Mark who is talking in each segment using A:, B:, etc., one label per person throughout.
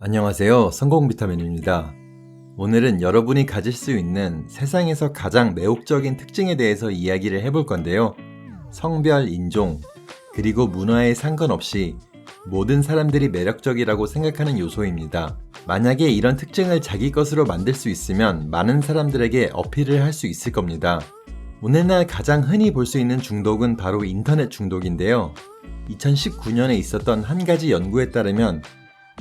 A: 안녕하세요. 성공 비타민입니다. 오늘은 여러분이 가질 수 있는 세상에서 가장 매혹적인 특징에 대해서 이야기를 해볼 건데요. 성별, 인종, 그리고 문화에 상관없이 모든 사람들이 매력적이라고 생각하는 요소입니다. 만약에 이런 특징을 자기 것으로 만들 수 있으면 많은 사람들에게 어필을 할 수 있을 겁니다. 오늘날 가장 흔히 볼 수 있는 중독은 바로 인터넷 중독인데요. 2019년에 있었던 한 가지 연구에 따르면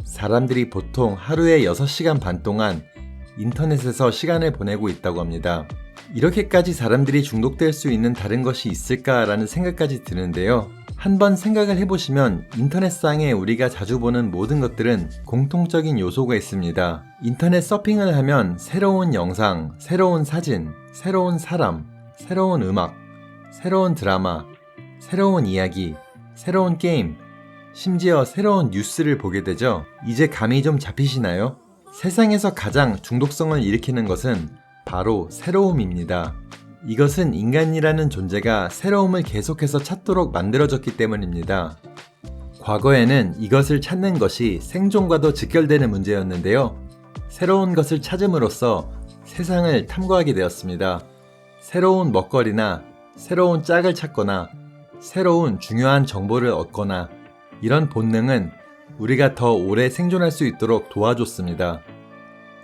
A: 사람들이 보통 하루에 6시간 반 동안 인터넷에서 시간을 보내고 있다고 합니다. 이렇게까지 사람들이 중독될 수 있는 다른 것이 있을까라는 생각까지 드는데요. 한번 생각을 해보시면 인터넷상에 우리가 자주 보는 모든 것들은 공통적인 요소가 있습니다. 인터넷 서핑을 하면 새로운 영상, 새로운 사진, 새로운 사람, 새로운 음악, 새로운 드라마, 새로운 이야기, 새로운 게임, 심지어 새로운 뉴스를 보게 되죠. 이제 감이 좀 잡히시나요? 세상에서 가장 중독성을 일으키는 것은 바로 새로움입니다. 이것은 인간이라는 존재가 새로움을 계속해서 찾도록 만들어졌기 때문입니다. 과거에는 이것을 찾는 것이 생존과도 직결되는 문제였는데요. 새로운 것을 찾음으로써 세상을 탐구하게 되었습니다. 새로운 먹거리나 새로운 짝을 찾거나 새로운 중요한 정보를 얻거나 이런 본능은 우리가 더 오래 생존할 수 있도록 도와줬습니다.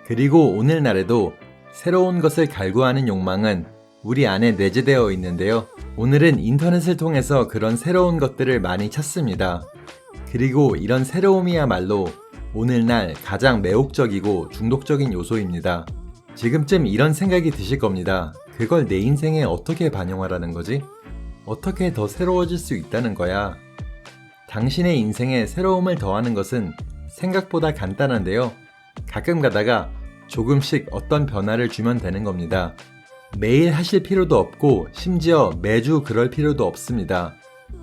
A: 그리고 오늘날에도 새로운 것을 갈구하는 욕망은 우리 안에 내재되어 있는데요. 오늘은 인터넷을 통해서 그런 새로운 것들을 많이 찾습니다. 그리고 이런 새로움이야말로 오늘날 가장 매혹적이고 중독적인 요소입니다. 지금쯤 이런 생각이 드실 겁니다. 그걸 내 인생에 어떻게 반영하라는 거지? 어떻게 더 새로워질 수 있다는 거야? 당신의 인생에 새로움을 더하는 것은 생각보다 간단한데요. 가끔 가다가 조금씩 어떤 변화를 주면 되는 겁니다. 매일 하실 필요도 없고 심지어 매주 그럴 필요도 없습니다.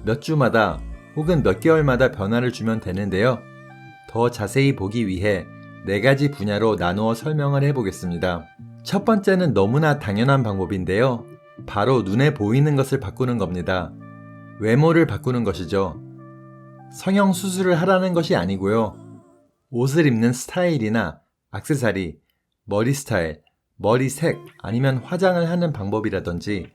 A: 몇 주마다 혹은 몇 개월마다 변화를 주면 되는데요. 더 자세히 보기 위해 4가지 분야로 나누어 설명을 해보겠습니다. 첫 번째는 너무나 당연한 방법인데요. 바로 눈에 보이는 것을 바꾸는 겁니다. 외모를 바꾸는 것이죠. 성형수술을 하라는 것이 아니고요. 옷을 입는 스타일이나 액세서리, 머리 스타일, 머리색 아니면 화장을 하는 방법이라든지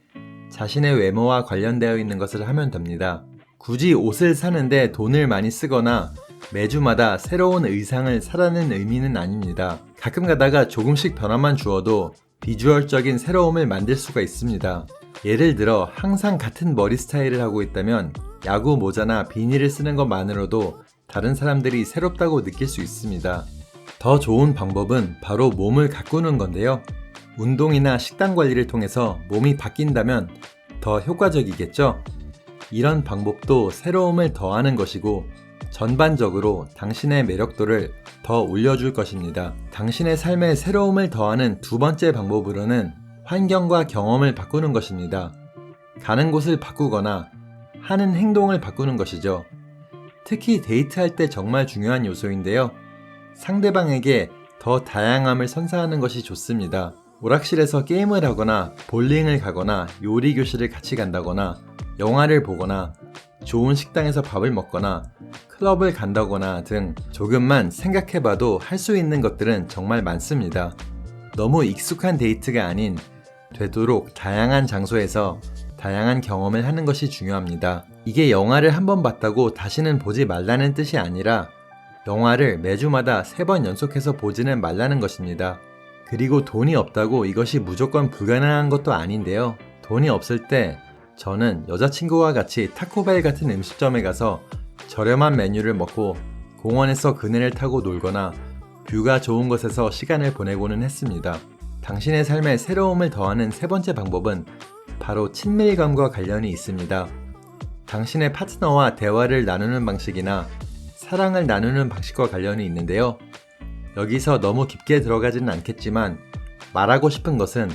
A: 자신의 외모와 관련되어 있는 것을 하면 됩니다. 굳이 옷을 사는데 돈을 많이 쓰거나 매주마다 새로운 의상을 사라는 의미는 아닙니다. 가끔 가다가 조금씩 변화만 주어도 비주얼적인 새로움을 만들 수가 있습니다. 예를 들어 항상 같은 머리 스타일을 하고 있다면 야구 모자나 비닐을 쓰는 것만으로도 다른 사람들이 새롭다고 느낄 수 있습니다. 더 좋은 방법은 바로 몸을 가꾸는 건데요. 운동이나 식단 관리를 통해서 몸이 바뀐다면 더 효과적이겠죠? 이런 방법도 새로움을 더하는 것이고 전반적으로 당신의 매력도를 더 올려줄 것입니다. 당신의 삶에 새로움을 더하는 두 번째 방법으로는 환경과 경험을 바꾸는 것입니다. 가는 곳을 바꾸거나 하는 행동을 바꾸는 것이죠. 특히 데이트할 때 정말 중요한 요소인데요. 상대방에게 더 다양함을 선사하는 것이 좋습니다. 오락실에서 게임을 하거나 볼링을 가거나 요리 교실을 같이 간다거나 영화를 보거나 좋은 식당에서 밥을 먹거나 클럽을 간다거나 등 조금만 생각해봐도 할 수 있는 것들은 정말 많습니다. 너무 익숙한 데이트가 아닌 되도록 다양한 장소에서 다양한 경험을 하는 것이 중요합니다. 이게 영화를 한 번 봤다고 다시는 보지 말라는 뜻이 아니라 영화를 매주마다 3번 연속해서 보지는 말라는 것입니다. 그리고 돈이 없다고 이것이 무조건 불가능한 것도 아닌데요. 돈이 없을 때 저는 여자친구와 같이 타코벨 같은 음식점에 가서 저렴한 메뉴를 먹고 공원에서 그네를 타고 놀거나 뷰가 좋은 곳에서 시간을 보내고는 했습니다. 당신의 삶에 새로움을 더하는 세 번째 방법은 바로 친밀감과 관련이 있습니다. 당신의 파트너와 대화를 나누는 방식이나 사랑을 나누는 방식과 관련이 있는데요. 여기서 너무 깊게 들어가지는 않겠지만 말하고 싶은 것은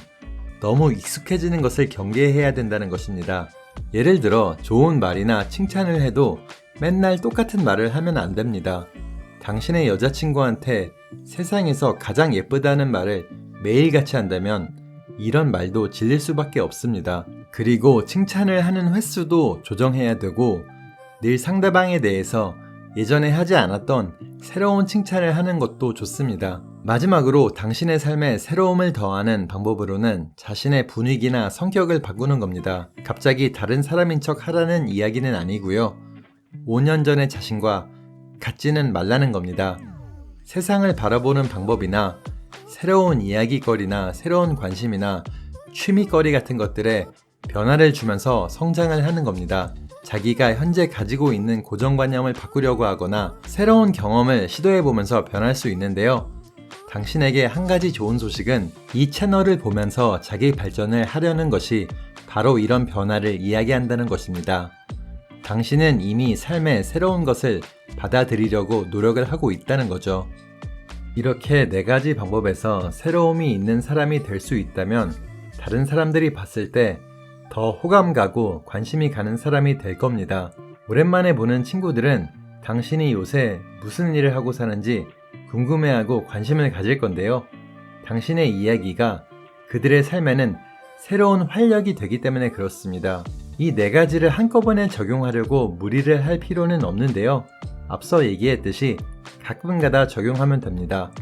A: 너무 익숙해지는 것을 경계해야 된다는 것입니다. 예를 들어 좋은 말이나 칭찬을 해도 맨날 똑같은 말을 하면 안 됩니다. 당신의 여자친구한테 세상에서 가장 예쁘다는 말을 매일같이 한다면 이런 말도 질릴 수밖에 없습니다. 그리고 칭찬을 하는 횟수도 조정해야 되고 늘 상대방에 대해서 예전에 하지 않았던 새로운 칭찬을 하는 것도 좋습니다. 마지막으로 당신의 삶에 새로움을 더하는 방법으로는 자신의 분위기나 성격을 바꾸는 겁니다. 갑자기 다른 사람인 척 하라는 이야기는 아니고요. 5년 전의 자신과 같지는 말라는 겁니다. 세상을 바라보는 방법이나 새로운 이야기거리나 새로운 관심이나 취미거리 같은 것들에 변화를 주면서 성장을 하는 겁니다. 자기가 현재 가지고 있는 고정관념을 바꾸려고 하거나 새로운 경험을 시도해보면서 변할 수 있는데요. 당신에게 한 가지 좋은 소식은 이 채널을 보면서 자기 발전을 하려는 것이 바로 이런 변화를 이야기한다는 것입니다. 당신은 이미 삶에 새로운 것을 받아들이려고 노력을 하고 있다는 거죠. 이렇게 4가지 방법에서 새로움이 있는 사람이 될 수 있다면 다른 사람들이 봤을 때 더 호감 가고 관심이 가는 사람이 될 겁니다. 오랜만에 보는 친구들은 당신이 요새 무슨 일을 하고 사는지 궁금해하고 관심을 가질 건데요. 당신의 이야기가 그들의 삶에는 새로운 활력이 되기 때문에 그렇습니다. 이 4가지를 한꺼번에 적용하려고 무리를 할 필요는 없는데요. 앞서 얘기했듯이 가끔가다 적용하면 됩니다.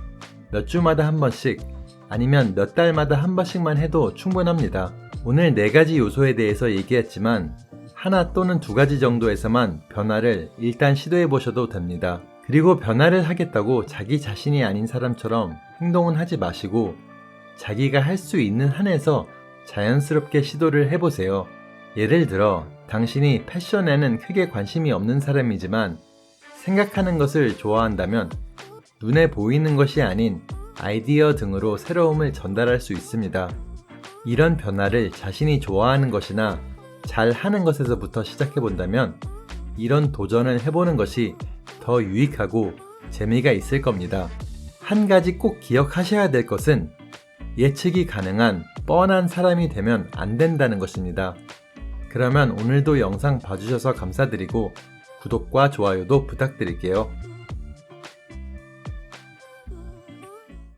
A: 몇 주마다 한 번씩 아니면 몇 달마다 한 번씩만 해도 충분합니다. 오늘 4가지 요소에 대해서 얘기했지만 하나 또는 2가지 정도에서만 변화를 일단 시도해 보셔도 됩니다. 그리고 변화를 하겠다고 자기 자신이 아닌 사람처럼 행동은 하지 마시고 자기가 할 수 있는 한에서 자연스럽게 시도를 해보세요. 예를 들어 당신이 패션에는 크게 관심이 없는 사람이지만 생각하는 것을 좋아한다면 눈에 보이는 것이 아닌 아이디어 등으로 새로움을 전달할 수 있습니다. 이런 변화를 자신이 좋아하는 것이나 잘 하는 것에서부터 시작해본다면 이런 도전을 해보는 것이 더 유익하고 재미가 있을 겁니다. 한 가지 꼭 기억하셔야 될 것은 예측이 가능한 뻔한 사람이 되면 안 된다는 것입니다. 그러면 오늘도 영상 봐주셔서 감사드리고 구독과 좋아요도 부탁드릴게요.